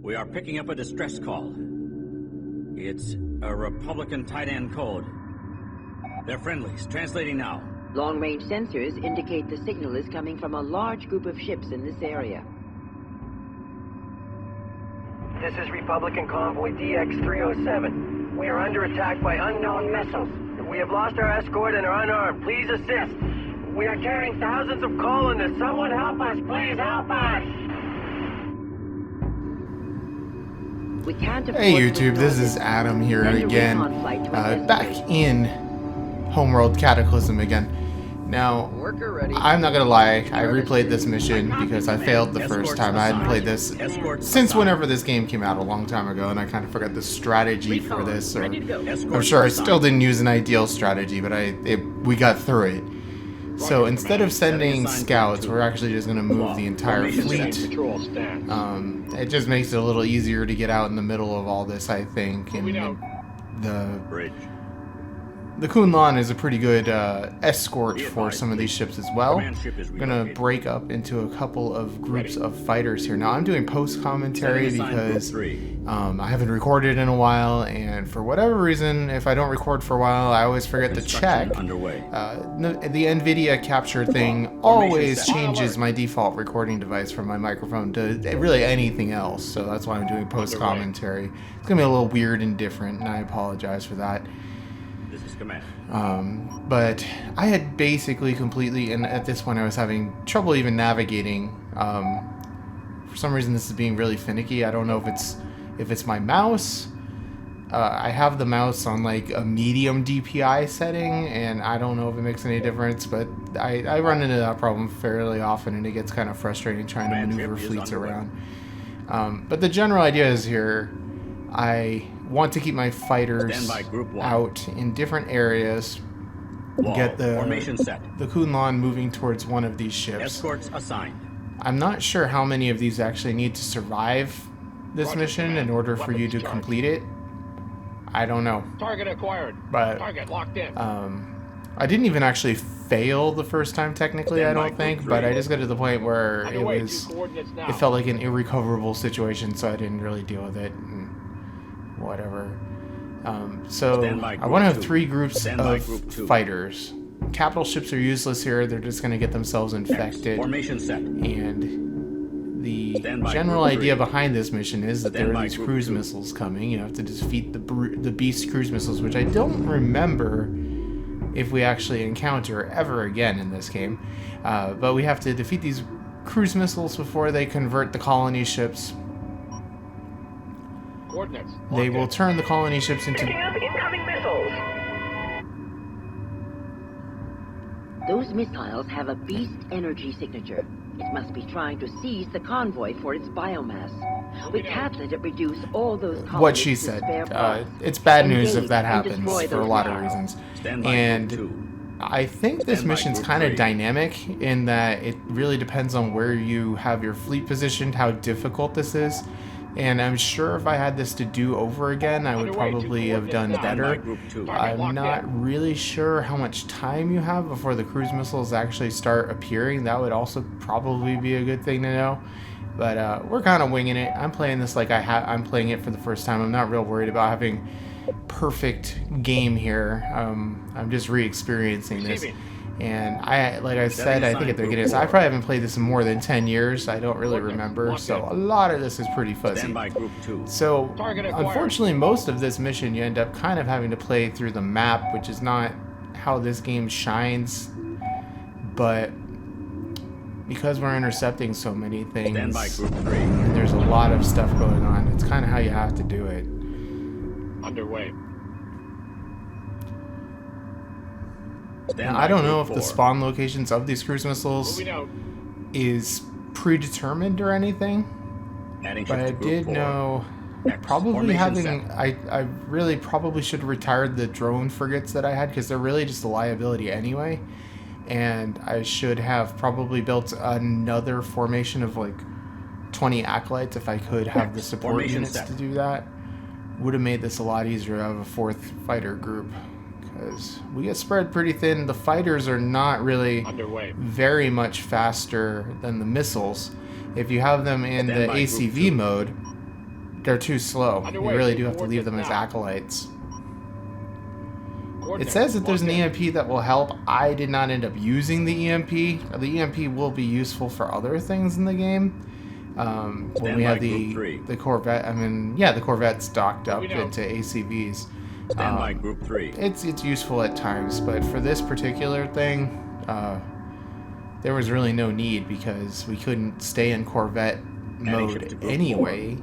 We are picking up a distress call. It's a Republican Titan code. They're friendlies. Translating now. Long-range sensors indicate the signal is coming from a large group of ships in this area. This is Republican Convoy DX-307. We are under attack by unknown missiles. We have lost our escort and are unarmed. Please assist. We are carrying thousands of colonists. Someone help us. Please help us. We can't Hey YouTube, this is Adam here again, back in Homeworld Cataclysm again. Now, I'm not gonna lie, I replayed this mission because I failed the first time. I hadn't played this since whenever this game came out a long time ago, and I kind of forgot the strategy for this. Or I'm sure I still didn't use an ideal strategy, but we got through it. So instead of sending scouts, we're actually just going to move the entire fleet. It just makes it a little easier to get out in the middle of all this, I think. And the Kunlan is a pretty good escort for some of these ships as well. We're going to break up into a couple of groups of fighters here. Now, I'm doing post-commentary because I haven't recorded in a while, and for whatever reason, if I don't record for a while, I always forget to check. The NVIDIA capture thing always changes my default recording device from my microphone to really anything else, so that's why I'm doing post-commentary. It's going to be a little weird and different, and I apologize for that. But I had basically completely, and at this point I was having trouble even navigating. For some reason this is being really finicky. I don't know if it's my mouse. I have the mouse on like a medium DPI setting, and I don't know if it makes any difference, but I run into that problem fairly often, and it gets kind of frustrating trying to maneuver fleets around. But the general idea is here, I want to keep my fighters out in different areas, get the Kunlan moving towards one of these ships. Escorts assigned. I'm not sure how many of these actually need to survive this mission in order for you to complete it. I don't know. Target acquired. But target locked in. I didn't even actually fail the first time technically, I don't think, but I just got to the point where it felt like an irrecoverable situation, so I didn't really deal with it. Whatever. So I want to have 3 groups of fighters. Capital ships are useless here. They're just going to get themselves infected. And the general idea behind this mission is that there are these cruise missiles coming. You have to defeat the Beast cruise missiles, which I don't remember if we actually encounter ever again in this game. But we have to defeat these cruise missiles before they convert the colony ships. They will turn the colony ships into incoming missiles. Those missiles have a beast energy signature. It must be trying to seize the convoy for its biomass. We can't let it reduce all those colonies. What she said. It's bad news if that happens for a lot of reasons. And I think this mission's kind of dynamic in that it really depends on where you have your fleet positioned, how difficult this is. And I'm sure if I had this to do over again, I would probably have done better. I'm not really sure how much time you have before the cruise missiles actually start appearing. That would also probably be a good thing to know. But we're kind of winging it. I'm playing this like I'm playing it for the first time. I'm not real worried about having perfect game here. I'm just re-experiencing this. And like I said, I think at the beginning, I probably haven't played this in more than 10 years. I don't really remember, so a lot of this is pretty fuzzy. So, unfortunately, most of this mission, you end up kind of having to play through the map, which is not how this game shines. But because we're intercepting so many things, and there's a lot of stuff going on, it's kind of how you have to do it. Underway. Now, I don't know if the spawn locations of these cruise missiles is predetermined or anything, but I did know probably having, I really probably should have retired the drone frigates that I had because they're really just a liability anyway, and I should have probably built another formation of like 20 acolytes if I could have the support units to do that. Would have made this a lot easier to have a 4th fighter group. Because we get spread pretty thin. The fighters are not really very much faster than the missiles. If you have them in the ACV mode, they're too slow. You really do have to leave them as acolytes. It says that there's an EMP that will help. I did not end up using the EMP. The EMP will be useful for other things in the game. When we have the Corvette, the Corvette's docked up into ACVs. Stand by Group 3. It's useful at times, but for this particular thing, there was really no need because we couldn't stay in Corvette mode anyway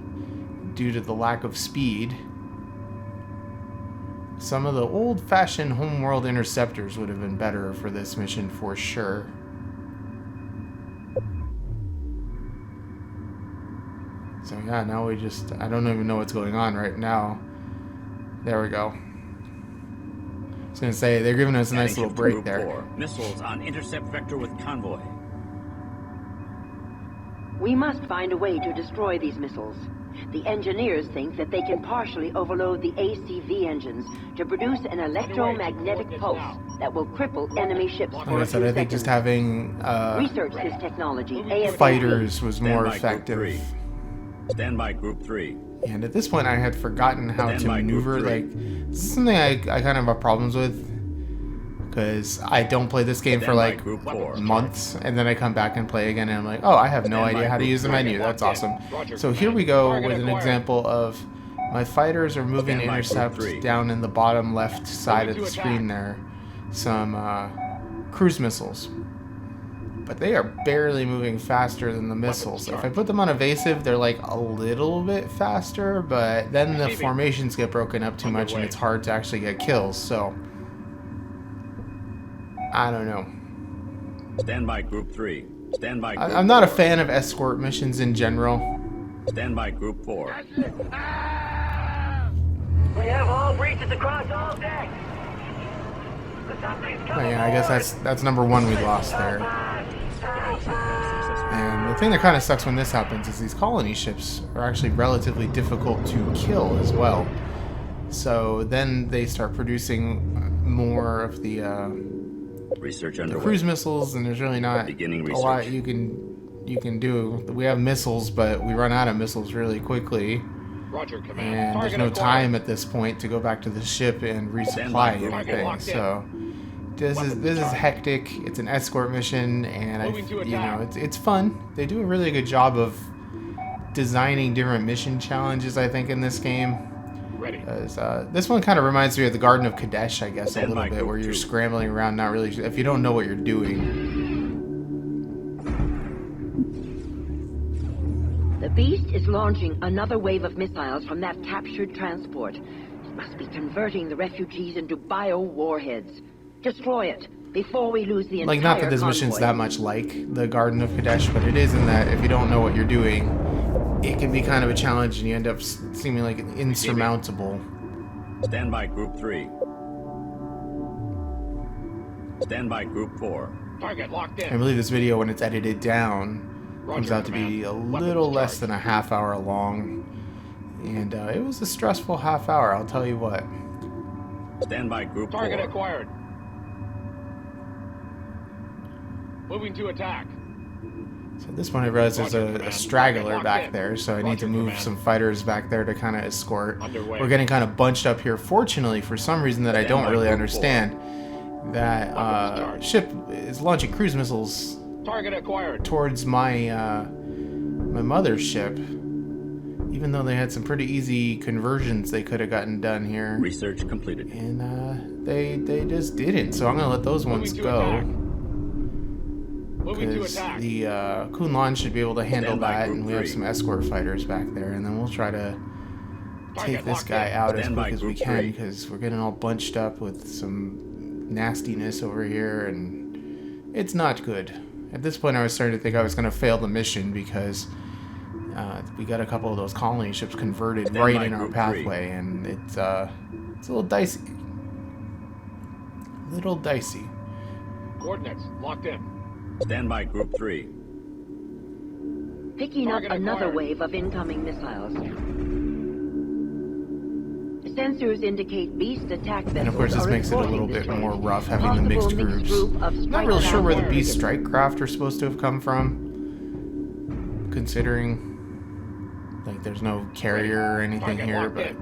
due to the lack of speed. Some of the old-fashioned Homeworld interceptors would have been better for this mission for sure. So yeah, now we just... I don't even know what's going on right now. There we go. I was going to say, they're giving us a nice little break there. 4. Missiles on intercept vector with convoy. We must find a way to destroy these missiles. The engineers think that they can partially overload the ACV engines to produce an electromagnetic pulse that will cripple enemy ships Like for I a said, few I think just seconds. having Research this technology ASAP. fighters was more Stand by Group effective. 3. Stand by Group 3. And at this point, I had forgotten how Stand to by Group maneuver. 3. Like, this is something I kind of have problems with. Because I don't play this game for Stand by like Group 4. months, and then I come back and play again, and I'm like, oh, I have no Stand by idea how to Group use the 3. menu. That's awesome. So here we go with an example of my fighters are moving to Stand by Group intercept 3. down in the bottom left side of the screen there some cruise missiles. But they are barely moving faster than the missiles. If I put them on evasive, they're like a little bit faster, but then the formations get broken up too much and it's hard to actually get kills, so I don't know. Stand by Group 3. Stand by Group I'm not a 4. fan of escort missions in general. Stand by Group 4. We have all breaches across all decks. Oh, yeah, I guess that's number one we lost there. And the thing that kind of sucks when this happens is these colony ships are actually relatively difficult to kill as well. So then they start producing more of the Research underway. cruise missiles, and there's really not Beginning a lot research. you can do. We have missiles, but we run out of missiles really quickly. Roger, Command. And there's Target no acquired. time at this point to go back to the ship and resupply Target anything. locked in. So this is hectic. It's an escort mission, and Moving to attack. it's fun. They do a really good job of designing different mission challenges, I think, in this game. Ready. This one kind of reminds me of the Garden of Kadesh, I guess, a Stand little by bit, Group where you're 2. scrambling around, not really if you don't know what you're doing. The Beast is launching another wave of missiles from that captured transport. It must be converting the refugees into bio-warheads. Destroy it before we lose the entire Like, not that this mission's convoy. that much like the Garden of Kadesh, but it is in that if you don't know what you're doing, it can be kind of a challenge, and you end up seeming like insurmountable. Stand by Group 3. Stand by Group 4. Target locked I in. believe this video, when it's edited down, comes Roger, out to be a Command. little Weapons less charged. than a half hour long. And it was a stressful half hour, I'll tell you what. Stand by Group 4. Target acquired. Moving to attack. So at this point I realize there's a straggler back there, so I need to move some fighters back there to kind of escort. Underway. We're getting kind of bunched up here. Fortunately, for some reason that I Stand don't by really Group understand, that ship is launching cruise missiles Target acquired. towards my my mothership, even though they had some pretty easy conversions they could have gotten done here, Research completed. and they just didn't. So I'm gonna let those ones Moving to go, attack. Moving to because attack. the Kunlan should be able to handle Stand by that, Group and we have 3. some escort fighters back there, and then we'll try to take Target this locked guy in. out as Stand quick by as we Group can, 3. because we're getting all bunched up with some nastiness over here, and it's not good. At this point, I was starting to think I was going to fail the mission, because we got a couple of those colony ships converted Stand right by in our Group 3. pathway, and it's a little dicey. Little dicey. Coordinates locked in. Stand by Group 3. Picking up Target another acquired. wave of incoming missiles. Sensors indicate Beast attack vessels. And of course, this are makes it a reporting little this bit range. more rough having the Possible mixed groups. group of I'm not real sure where the strike Beast craft strike craft are supposed to have come from, considering Like there's no carrier or anything here, but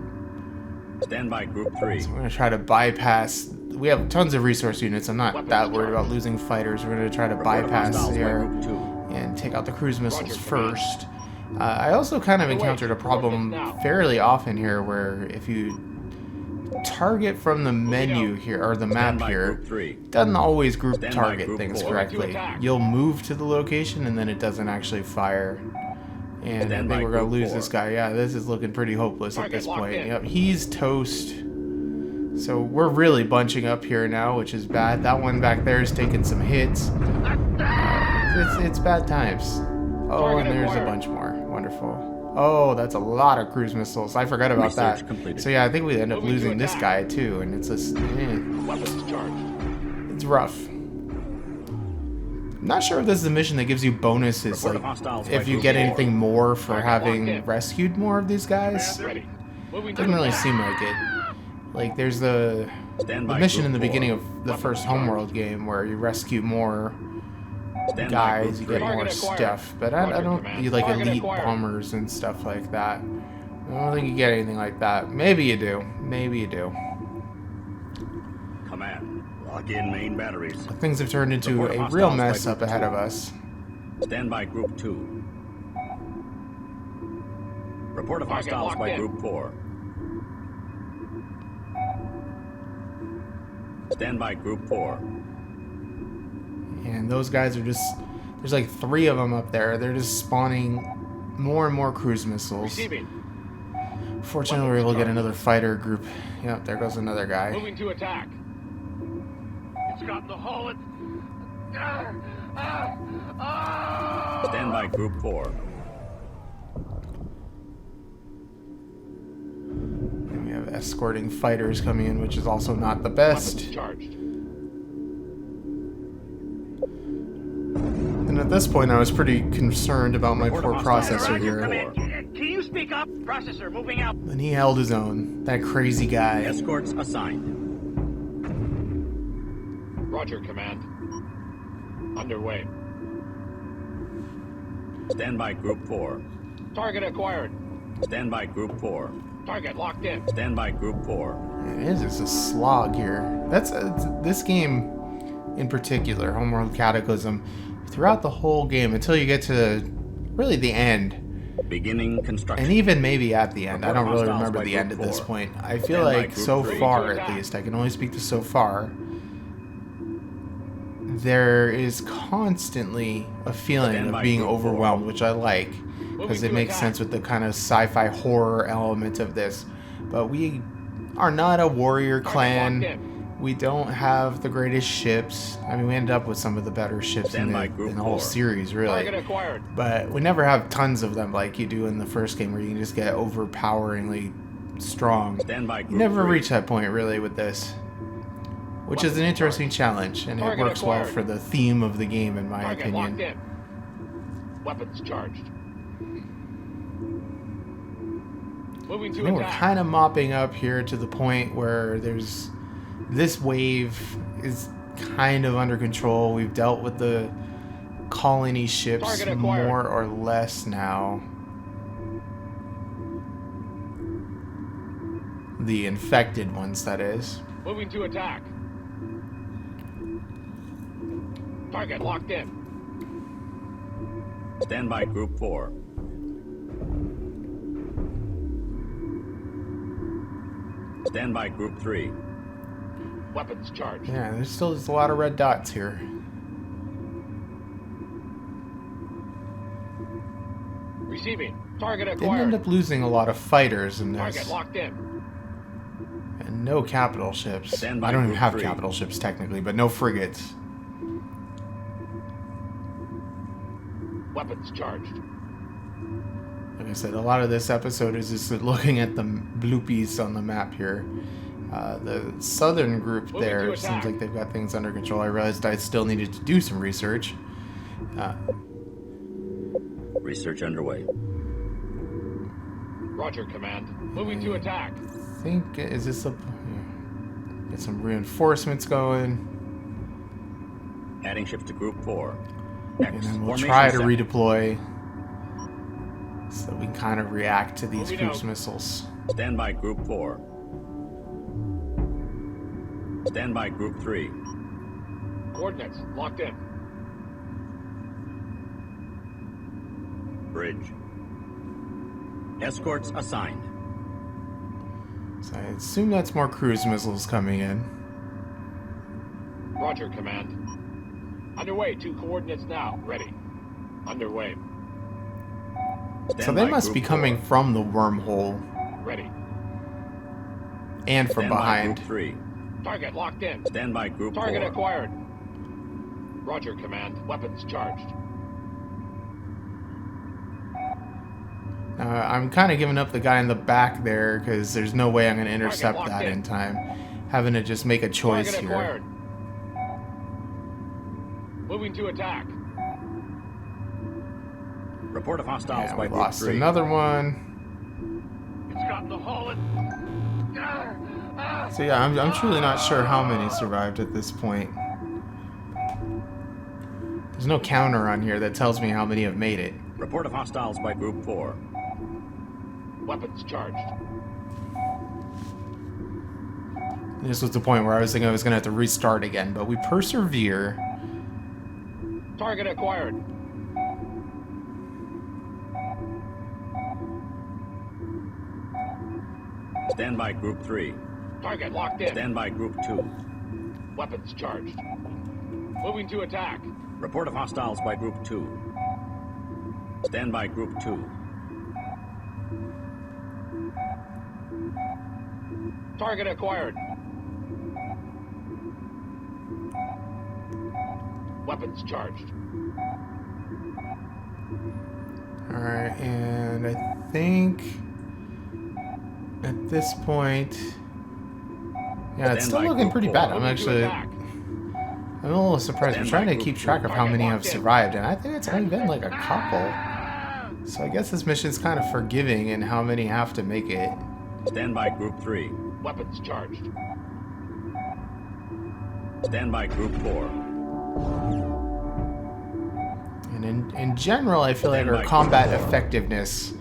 Stand by Group 3. so we're gonna try to bypass. We have tons of resource units. I'm not that worried about losing fighters. We're gonna try to bypass here and take out the cruise missiles first. I also kind of encountered a problem fairly often here, where if you target from the menu here, or the map here, it doesn't always group target things correctly. You'll move to the location and then it doesn't actually fire. And I think we're going to lose this guy. Yeah, this is looking pretty hopeless at this point. Yep, he's toast. So we're really bunching up here now, which is bad. That one back there is taking some hits. It's bad times. Oh, and there's a bunch more. Wonderful. Oh, that's a lot of cruise missiles. I forgot about that. So yeah, I think we end up losing this guy too, and it's just, it's rough. I'm not sure if this is a mission that gives you bonuses, like if you get anything more for having rescued more of these guys. Doesn't really seem like it. Like there's the mission in the beginning of the first Homeworld game where you rescue more guys, you get more stuff, but I don't, you like elite bombers and stuff like that. I don't think you get anything like that. Maybe you do. Maybe you do. Command, lock in main batteries. But things have turned into a real mess up ahead of us. Stand by Group 2. Report of hostiles by Group 4. Stand by Group 4. And those guys are just, there's like 3 of them up there. They're just spawning more and more cruise missiles. Fortunately, we're able to get another fighter group. Yep, there goes another guy. Moving to attack. It's got the hull. Stand by Group 4. And we have escorting fighters coming in, which is also not the best. Charged. And at this point, I was pretty concerned about my poor processor here. Can you speak up? Processor moving out. And he held his own. That crazy guy. Escorts assigned. Roger, Command. Underway. Stand by Group 4. Target acquired. Stand by Group 4. Target locked in. Stand by Group 4. It is just a slog here. That's this game in particular, Homeworld Cataclysm. Throughout the whole game, until you get to really the end, Beginning construction. and even maybe at the end, I don't really remember the end at this point. I feel like so far, at least, I can only speak to so far, there is constantly a feeling of being overwhelmed, which I like, because it makes sense with the kind of sci-fi horror element of this. But we are not a warrior clan. We don't have the greatest ships. I mean, we ended up with some of the better ships in the whole series, really. But we never have tons of them like you do in the first game, where you can just get overpoweringly strong. You never reach that point, really, with this. Which is an interesting challenge, and it works well for the theme of the game, in my opinion. Weapons charged. Moving to I think we're attack. kind of mopping up here to the point where there's... This wave is kind of under control. We've dealt with the colony ships more or less now. The infected ones, that is. Moving to attack. Target locked in. Stand by Group 4. Stand by Group 3. Weapons charged. Yeah, there's still just a lot of red dots here. Receiving. Target Didn't acquired. end up losing a lot of fighters in this. Target locked in. And no capital ships. Stand by I don't even Group have 3. capital ships technically, but no frigates. Weapons charged. Like I said, a lot of this episode is just looking at the bloopies on the map here. The southern group there seems like they've got things under control. I realized I still needed to do some research. Research underway. Roger, Command. Moving to attack. I think, is this a... Get some reinforcements going. Adding ships to Group 4. And then we'll try to redeploy. so we can kind of react to these cruise missiles. Stand by Group 4. Stand by Group 3. Coordinates locked in. Bridge. Escorts assigned. So I assume that's more cruise missiles coming in. Roger, Command. Underway. 2 coordinates now. Ready. Underway. So they must be coming from the wormhole. Ready. And from behind. Group 3. Target locked in. Stand by Group 4. Target acquired. Roger, Command. Weapons charged. I'm kind of giving up the guy in the back there because there's no way I'm going to intercept that in time. Having to just make a choice Target here. acquired. Moving to attack. Report of hostiles by We Group lost 3. another one. It's got the hull in. So yeah, I'm truly not sure how many survived at this point. There's no counter on here that tells me how many have made it. Report of hostiles by Group 4. Weapons charged. This was the point where I was thinking I was going to have to restart again, but we persevere. Target acquired. Stand by Group 3. Target locked in. Stand by Group 2. Weapons charged. Moving to attack. Report of hostiles by Group 2. Stand by Group 2. Target acquired. Weapons charged. Alright, and I think at this point, yeah, it's still looking pretty bad. I'm a little surprised. I'm trying to keep track of how many have survived, and I think it's only been like a couple. So I guess this mission's kind of forgiving in how many have to make it. Stand by Group 3. Weapons charged. Stand by Group 4. And in general, I feel like our combat effectiveness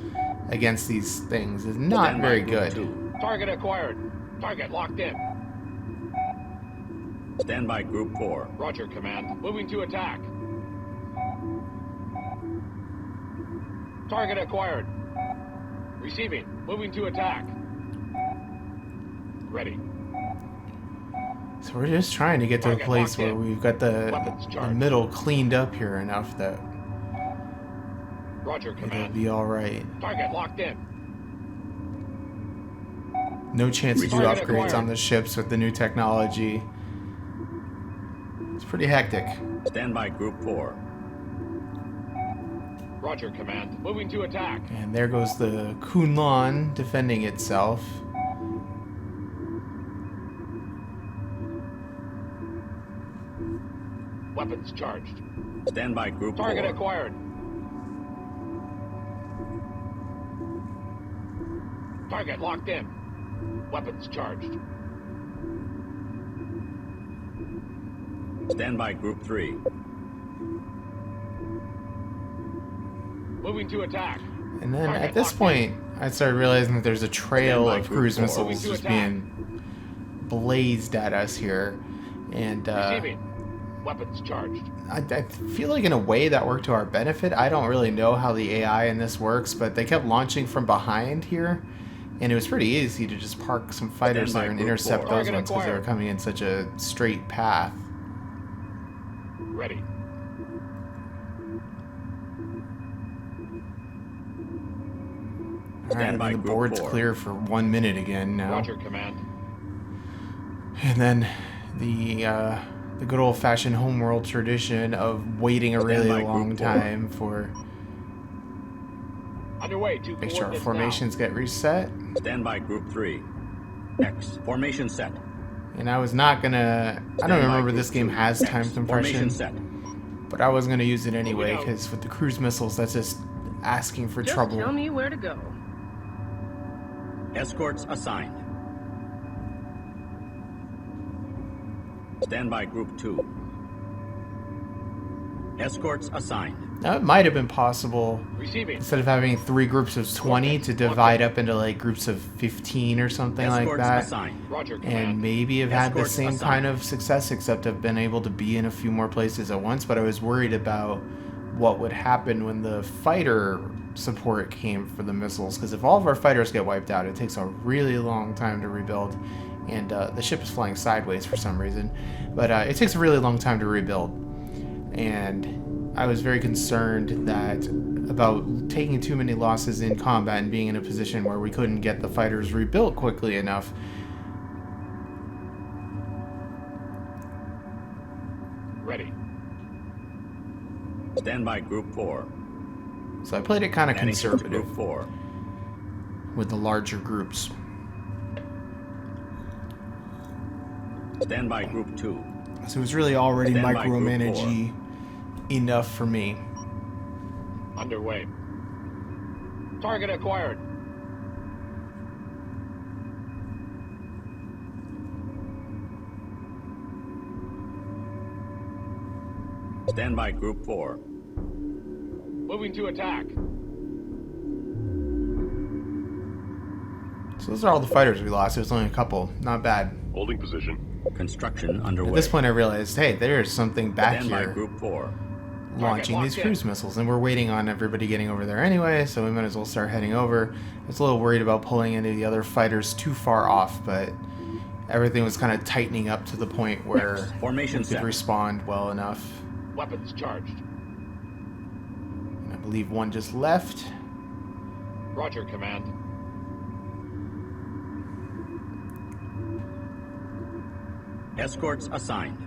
against these things is not very good. Target acquired. Target locked in. Stand by Group 4. Roger, Command. Moving to attack. Target acquired. Receiving. Moving to attack. Ready. So we're just trying to get to a place where we've got the middle cleaned up here enough that Roger, it'll Command. be alright. Target locked in. No chance to do Target upgrades acquired. on the ships with the new technology. It's pretty hectic. Stand by Group 4. Roger, Command. Moving to attack. And there goes the Kunlun defending itself. Weapons charged. Stand by Group 4. Target acquired. Target locked in. Weapons charged. Stand by Group 3. Moving to attack. And then at this point, I started realizing that there's a trail of cruise missiles Moving to just attack. being blazed at us here. And Receiving. Weapons charged. I feel like in a way that worked to our benefit. I don't really know how the AI in this works, but they kept launching from behind here. And it was pretty easy to just park some fighters there and intercept those Target ones because they were acquired. coming in such a straight path. Ready. Alright, Stand by the Group board's 4. clear for 1 minute again now. Roger, Command. And then the good old-fashioned Homeworld tradition of waiting a really by long Group 4. time for Underway. 2 make sure our coordinates formations get reset. Stand by Group 3. X. Formation set. And I was not gonna. I don't remember this game has time Formation compression, set. but I wasn't gonna use it anyway because with the cruise missiles, that's just asking for trouble. Tell me where to go. Escorts assigned. Stand by Group 2. Escorts assigned. Now, it might have been possible, Receiving. instead of having 3 groups of 20, to divide up into like groups of 15 or something like Escorts that. assigned. Roger, And command. maybe have had the Escorts same assigned. kind of success, except I've been able to be in a few more places at once. But I was worried about what would happen when the fighter support came for the missiles, because if all of our fighters get wiped out, it takes a really long time to rebuild. And the ship is flying sideways for some reason, but it takes a really long time to rebuild. And I was very concerned about taking too many losses in combat and being in a position where we couldn't get the fighters rebuilt quickly enough. Ready. Stand by Group 4. So I played it kind of Heading to conservative Group 4. with the larger groups. Stand by Group 2. So it was really already Stand by Group micromanagey enough for me. Underway. Target acquired. Stand by Group 4. Moving to attack. So those are all the fighters we lost. It was only a couple. Not bad. Holding position. Construction underway. At this point I realized, hey, there's something back Stand by here Group 4. launching these locked in. cruise missiles, and we're waiting on everybody getting over there anyway, so we might as well start heading over. I was a little worried about pulling any of the other fighters too far off, but everything was kind of tightening up to the point where Formation we could set. respond well enough. Weapons charged. And I believe one just left. Roger, command. Escorts assigned.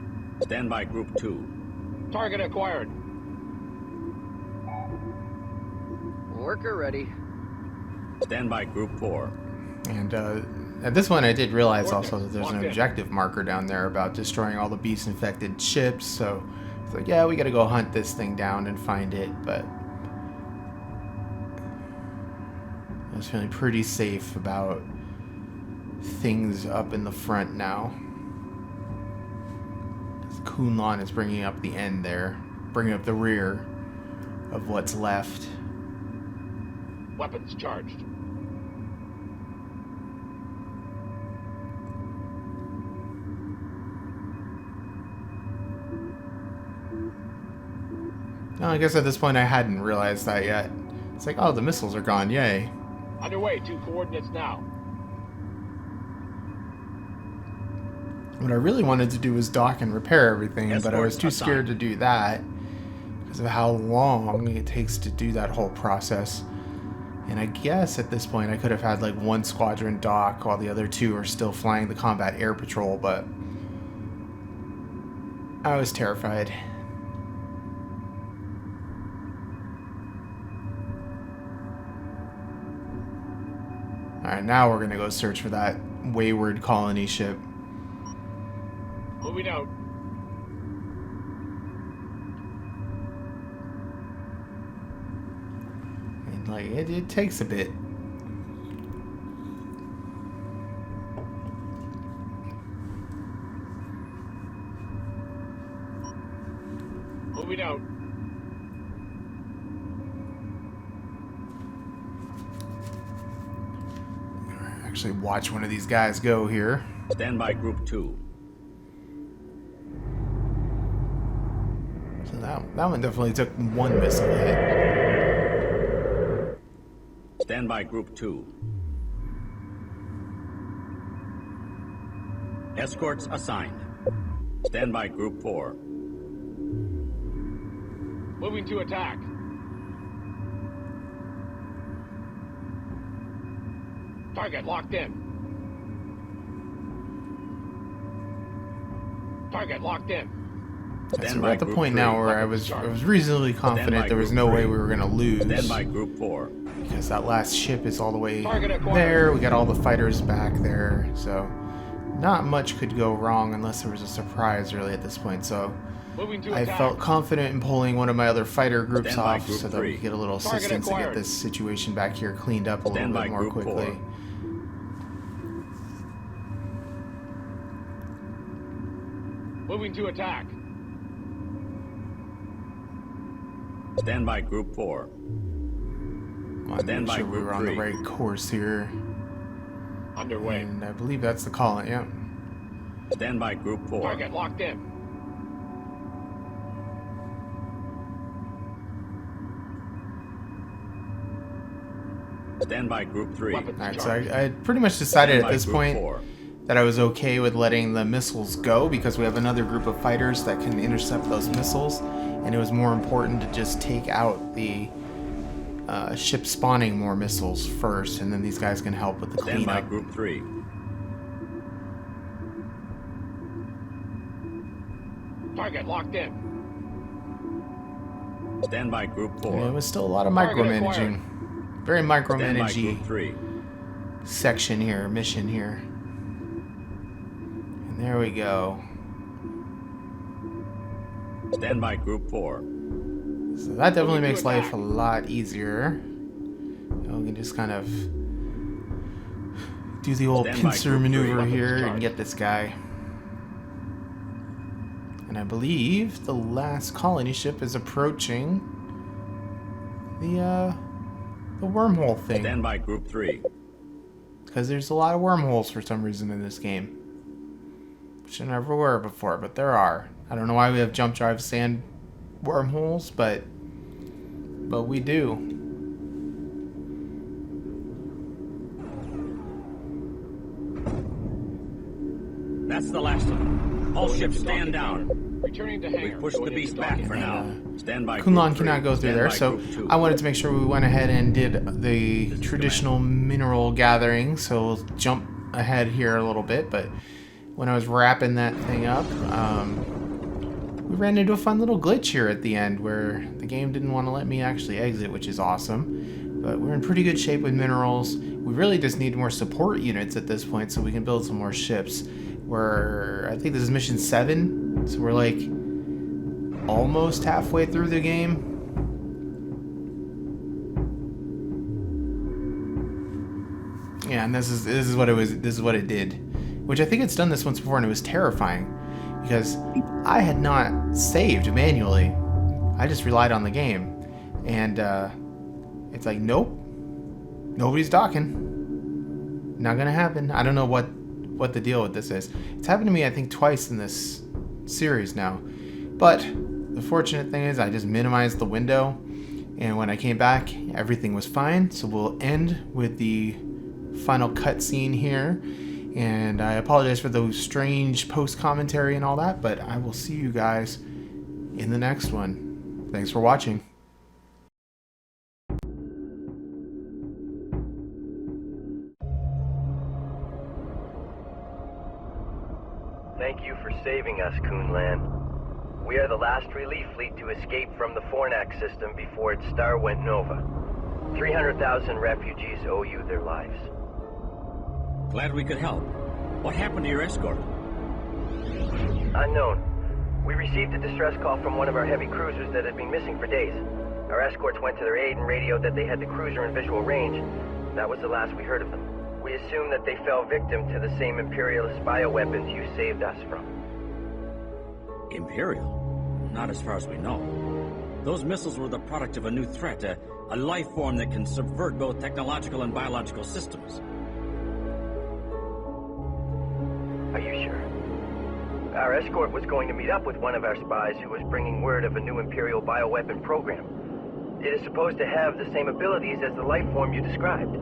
Stand by Group 2. Target acquired. Worker ready. Stand by Group 4. And at this point I did realize also that there's an Locked in. objective marker down there about destroying all the beast-infected ships, so it's like, yeah, we gotta go hunt this thing down and find it, but I was feeling pretty safe about things up in the front now. Kunlun is bringing up the end there, bringing up the rear of what's left. Weapons charged. No, I guess at this point I hadn't realized that yet. It's like, oh, the missiles are gone, yay. Underway to coordinates now. What I really wanted to do was dock and repair everything, but I was too Escorts scared to do that because of how long it takes to do that whole process. And I guess at this point I could have had like one squadron dock while the other two are still flying the combat air patrol, but I was terrified. Alright, now we're gonna go search for that wayward colony ship. Moving out. And like it takes a bit. Moving out. Actually watch one of these guys go here. Stand by Group 2. So that one definitely took one missile hit. Stand by Group 2. Escorts assigned. Stand by Group 4. Moving to attack. Target locked in. Target locked in. So Stand we're by at the Group point 3. now where I was reasonably confident there was no way we were gonna lose, Stand by Group 4. because that last ship is all the way Target acquired. there. We got all the fighters back there, so not much could go wrong unless there was a surprise really at this point. So Moving to I attack. felt confident in pulling one of my other fighter groups Stand by off Group so that we 3. could get a little Target assistance to get acquired. this situation back here cleaned up a Stand little by bit more Group quickly. 4. Moving to attack. Stand by Group 4. Want to make sure we were on the right course here. Underway. And I believe that's the call. Yeah. Stand by Group 4. Target locked in. Stand by Group 3. Alright, so I pretty much decided at this point that I was okay with letting the missiles go because we have another group of fighters that can intercept those missiles, and it was more important to just take out the ship spawning more missiles first, and then these guys can help with the Stand by cleanup. Group 3. Target locked in. Stand by Group 4. And it was still a lot of micromanaging. Very Stand by Group micromanaging 3. section here, mission here. And there we go. Stand by Group 4. So that definitely makes life a lot easier. We can just kind of do the old Stand by pincer Group 3. maneuver here and get this guy. And I believe the last colony ship is approaching the wormhole thing. Stand by Group 3. Because there's a lot of wormholes for some reason in this game. Which there never were before, but there are. I don't know why we have jump drive sand wormholes, but we do. That's the last of them. All ships stand down. Returning to We hangar. push the Going beast into back docking. for now. Stand by Kunlun Group 3. cannot go through Stand there, by so Group 2. I wanted to make sure we went ahead and did the traditional mineral gathering, so we'll jump ahead here a little bit, but when I was wrapping that thing up, we ran into a fun little glitch here at the end where the game didn't want to let me actually exit, which is awesome, but we're in pretty good shape with minerals. We really just need more support units at this point so we can build some more ships. I think this is mission 7, so we're like almost halfway through the game. Yeah, and this is what it was. This is what it did, which I think it's done this once before, and it was terrifying because I had not saved manually. I just relied on the game, and it's like, nope, nobody's docking. Not gonna happen. I don't know what the deal with this is. It's happened to me, I think, twice in this series now, but the fortunate thing is I just minimized the window, and when I came back, everything was fine. So we'll end with the final cutscene here, and I apologize for those strange post-commentary and all that, but I will see you guys in the next one. Thanks for watching. Thank you for saving us, Kunlan. We are the last relief fleet to escape from the Fornax system before its star went nova. 300,000 refugees owe you their lives. Glad we could help. What happened to your escort? Unknown. We received a distress call from one of our heavy cruisers that had been missing for days. Our escorts went to their aid and radioed that they had the cruiser in visual range. That was the last we heard of them. We assume that they fell victim to the same imperialist bioweapons you saved us from. Imperial? Not as far as we know. Those missiles were the product of a new threat, a life form that can subvert both technological and biological systems. Are you sure? Our escort was going to meet up with one of our spies who was bringing word of a new Imperial bioweapon program. It is supposed to have the same abilities as the life form you described.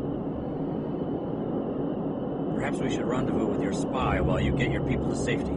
Perhaps we should rendezvous with your spy while you get your people to safety.